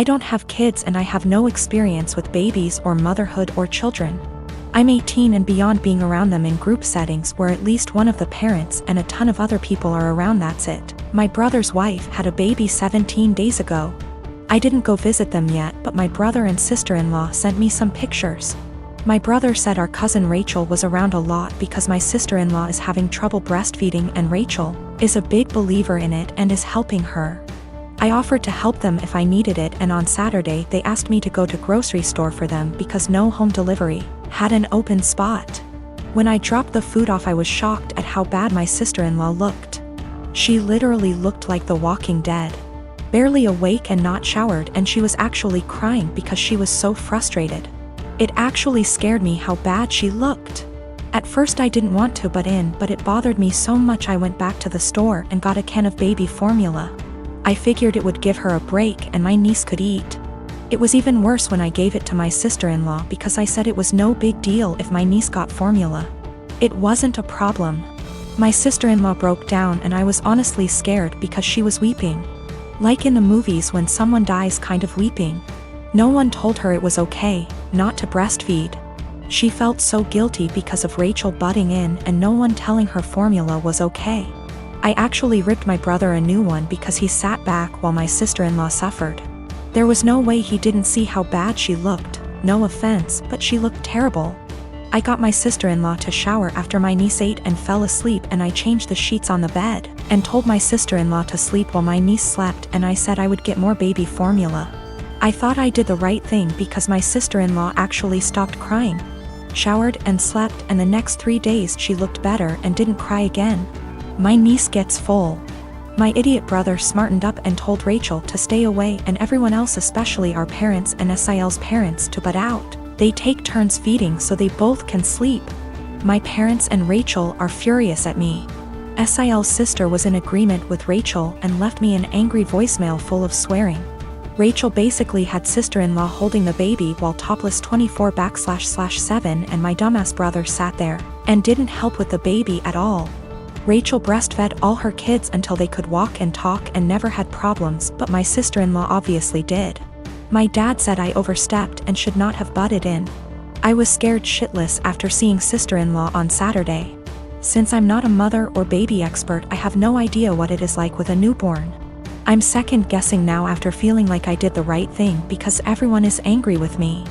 I don't have kids and I have no experience with babies or motherhood or children. I'm 18 and beyond being around them in group settings where at least one of the parents and a ton of other people are around. That's it. My brother's wife had a baby 17 days ago. I didn't go visit them yet, but my brother and sister-in-law sent me some pictures. My brother said our cousin Rachel was around a lot because my sister-in-law is having trouble breastfeeding and Rachel is a big believer in it and is helping her. I offered to help them if I needed it, and on Saturday they asked me to go to grocery store for them because no home delivery had an open spot. When I dropped the food off, I was shocked at how bad my sister-in-law looked. She literally looked like the Walking Dead. Barely awake and not showered, and she was actually crying because she was so frustrated. It actually scared me how bad she looked. At first I didn't want to butt in, but it bothered me so much I went back to the store and got a can of baby formula. I figured it would give her a break and my niece could eat. It was even worse when I gave it to my sister-in-law because I said it was no big deal if my niece got formula. It wasn't a problem. My sister-in-law broke down and I was honestly scared because she was weeping. Like in the movies when someone dies, kind of weeping. No one told her it was okay not to breastfeed. She felt so guilty because of Rachel butting in and no one telling her formula was okay. I actually ripped my brother a new one because he sat back while my sister-in-law suffered. There was no way he didn't see how bad she looked. No offense, but she looked terrible. I got my sister-in-law to shower after my niece ate and fell asleep, and I changed the sheets on the bed and told my sister-in-law to sleep while my niece slept, and I said I would get more baby formula. I thought I did the right thing because my sister-in-law actually stopped crying, showered and slept, and the next 3 days she looked better and didn't cry again. My niece gets full. My idiot brother smartened up and told Rachel to stay away, and everyone else, especially our parents and SIL's parents, to butt out. They take turns feeding so they both can sleep. My parents and Rachel are furious at me. SIL's sister was in agreement with Rachel and left me an angry voicemail full of swearing. Rachel basically had sister-in-law holding the baby while topless 24/7, and my dumbass brother sat there and didn't help with the baby at all. Rachel breastfed all her kids until they could walk and talk and never had problems, but my sister-in-law obviously did. My dad said I overstepped and should not have butted in. I was scared shitless after seeing sister-in-law on Saturday. Since I'm not a mother or baby expert, I have no idea what it is like with a newborn. I'm second guessing now after feeling like I did the right thing because everyone is angry with me.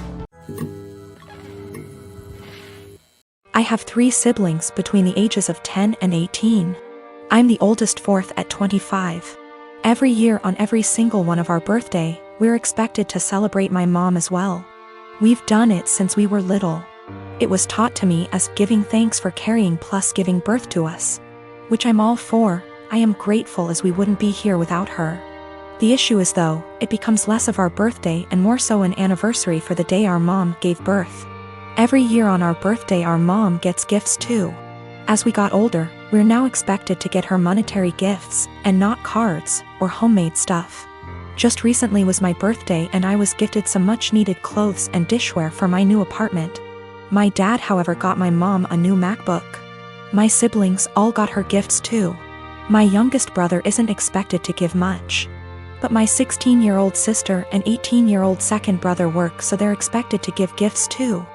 I have 3 siblings between the ages of 10 and 18. I'm the oldest, fourth at 25. Every year on every single one of our birthday, we're expected to celebrate my mom as well. We've done it since we were little. It was taught to me as giving thanks for carrying plus giving birth to us, which I'm all for. I am grateful as we wouldn't be here without her. The issue is, though, it becomes less of our birthday and more so an anniversary for the day our mom gave birth. Every year on our birthday our mom gets gifts too. As we got older, we're now expected to get her monetary gifts, and not cards or homemade stuff. Just recently was my birthday and I was gifted some much needed clothes and dishware for my new apartment. My dad, however, got my mom a new MacBook. My siblings all got her gifts too. My youngest brother isn't expected to give much. But my 16-year-old sister and 18-year-old second brother work, so they're expected to give gifts too.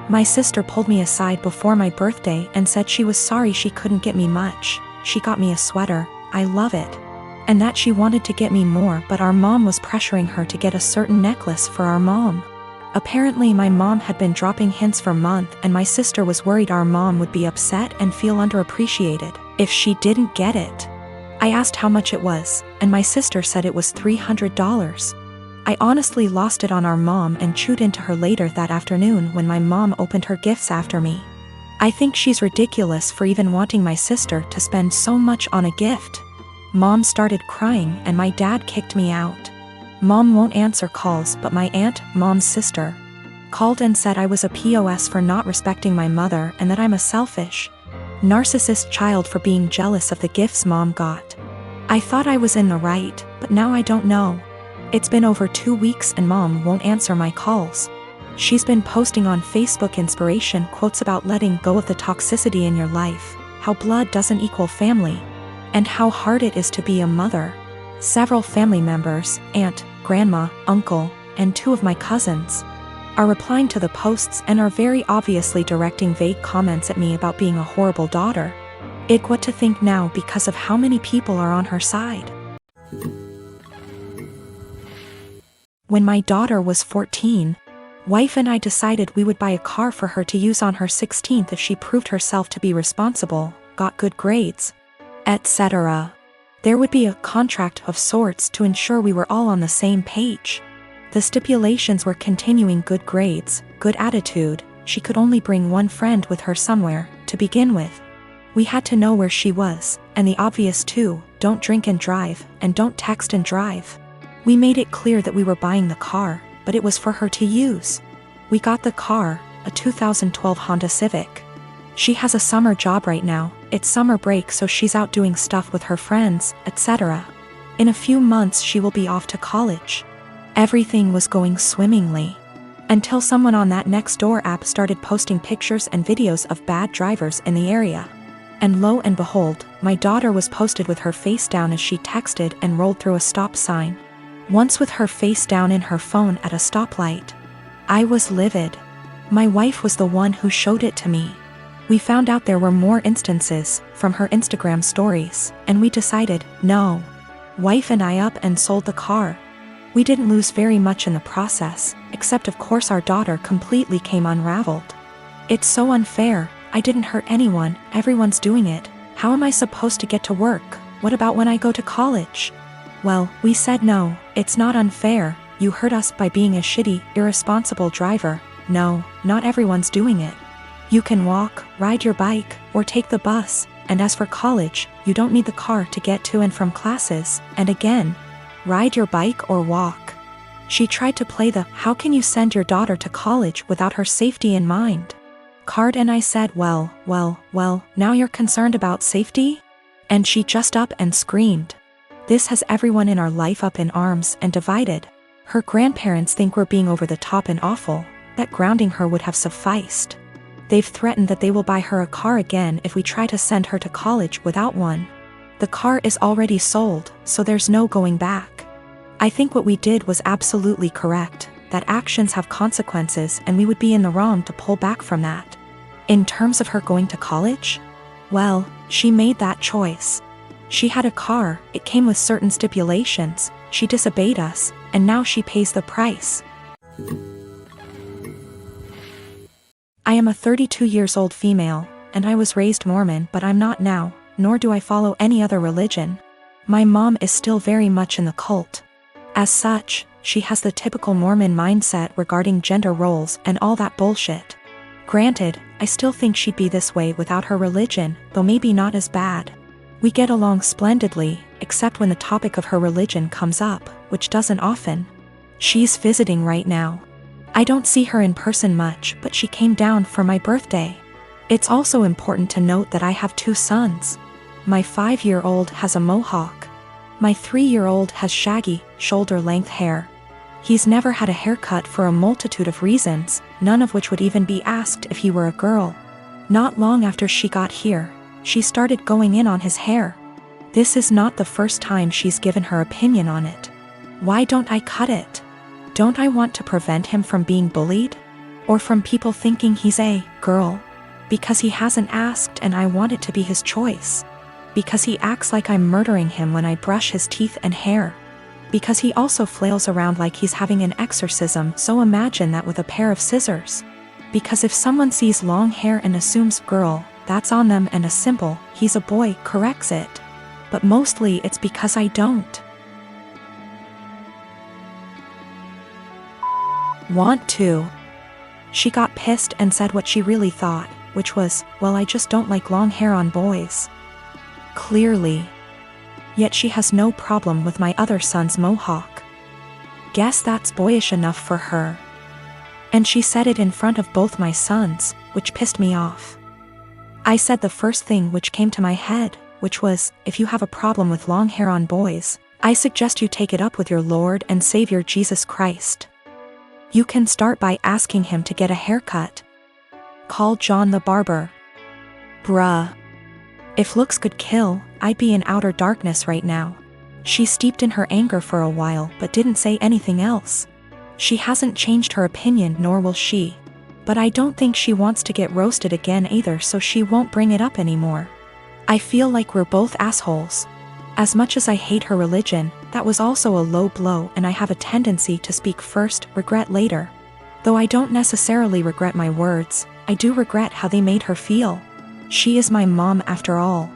My sister pulled me aside before my birthday and said she was sorry she couldn't get me much. She got me a sweater, I love it. And that she wanted to get me more, but our mom was pressuring her to get a certain necklace for our mom. Apparently my mom had been dropping hints for months, and my sister was worried our mom would be upset and feel underappreciated if she didn't get it. I asked how much it was, and my sister said it was $300. I honestly lost it on our mom and chewed into her later that afternoon when my mom opened her gifts after me. I think she's ridiculous for even wanting my sister to spend so much on a gift. Mom started crying and my dad kicked me out. Mom won't answer calls, but my aunt, mom's sister, called and said I was a POS for not respecting my mother and that I'm a selfish, narcissist child for being jealous of the gifts mom got. I thought I was in the right, but now I don't know. It's been over 2 weeks and mom won't answer my calls. She's been posting on Facebook inspiration quotes about letting go of the toxicity in your life, how blood doesn't equal family, and how hard it is to be a mother. Several family members, aunt, grandma, uncle, and 2 of my cousins are replying to the posts and are very obviously directing vague comments at me about being a horrible daughter. What to think now because of how many people are on her side. When my daughter was 14, wife and I decided we would buy a car for her to use on her 16th if she proved herself to be responsible, got good grades, etc. There would be a contract of sorts to ensure we were all on the same page. The stipulations were continuing good grades, good attitude, she could only bring one friend with her somewhere, to begin with. We had to know where she was, and the obvious too, don't drink and drive, and don't text and drive. We made it clear that we were buying the car, but it was for her to use. We got the car, a 2012 Honda Civic. She has a summer job right now, it's summer break so she's out doing stuff with her friends, etc. In a few months she will be off to college. Everything was going swimmingly. Until someone on that Nextdoor app started posting pictures and videos of bad drivers in the area. And lo and behold, my daughter was posted with her face down as she texted and rolled through a stop sign. Once with her face down in her phone at a stoplight. I was livid. My wife was the one who showed it to me. We found out there were more instances from her Instagram stories, and we decided, no. Wife and I up and sold the car. We didn't lose very much in the process, except of course our daughter completely came unraveled. It's so unfair, I didn't hurt anyone, everyone's doing it, how am I supposed to get to work, what about when I go to college? Well, we said no, it's not unfair, you hurt us by being a shitty, irresponsible driver, no, not everyone's doing it. You can walk, ride your bike, or take the bus, and as for college, you don't need the car to get to and from classes, and again, ride your bike or walk. She tried to play the how can you send your daughter to college without her safety in mind card, and I said well, now you're concerned about safety? And she just up and screamed. This has everyone in our life up in arms and divided. Her grandparents think we're being over the top and awful, that grounding her would have sufficed. They've threatened that they will buy her a car again if we try to send her to college without one. The car is already sold, so there's no going back. I think what we did was absolutely correct, that actions have consequences and we would be in the wrong to pull back from that. In terms of her going to college? Well, she made that choice. She had a car, it came with certain stipulations, she disobeyed us, and now she pays the price. I am a 32 years old female, and I was raised Mormon, but I'm not now, nor do I follow any other religion. My mom is still very much in the cult. As such, she has the typical Mormon mindset regarding gender roles and all that bullshit. Granted, I still think she'd be this way without her religion, though maybe not as bad. We get along splendidly, except when the topic of her religion comes up, which doesn't often. She's visiting right now. I don't see her in person much, but she came down for my birthday. It's also important to note that I have 2 sons. My 5-year-old has a mohawk. My 3-year-old has shaggy, shoulder-length hair. He's never had a haircut for a multitude of reasons, none of which would even be asked if he were a girl. Not long after she got here, she started going in on his hair. This is not the first time she's given her opinion on it. Why don't I cut it? Don't I want to prevent him from being bullied? Or from people thinking he's a girl? Because he hasn't asked and I want it to be his choice. Because he acts like I'm murdering him when I brush his teeth and hair. Because he also flails around like he's having an exorcism, so imagine that with a pair of scissors. Because if someone sees long hair and assumes girl, that's on them, and a simple, he's a boy, corrects it. But mostly it's because I don't want to. She got pissed and said what she really thought, which was, well, I just don't like long hair on boys. Clearly. Yet she has no problem with my other son's mohawk. Guess that's boyish enough for her. And she said it in front of both my sons, which pissed me off. I said the first thing which came to my head, which was, if you have a problem with long hair on boys, I suggest you take it up with your Lord and Savior Jesus Christ. You can start by asking him to get a haircut. Call John the barber. Bruh. If looks could kill, I'd be in outer darkness right now. She steeped in her anger for a while but didn't say anything else. She hasn't changed her opinion, nor will she. But I don't think she wants to get roasted again either, so she won't bring it up anymore. I feel like we're both assholes. As much as I hate her religion, that was also a low blow, and I have a tendency to speak first, regret later. Though I don't necessarily regret my words, I do regret how they made her feel. She is my mom after all.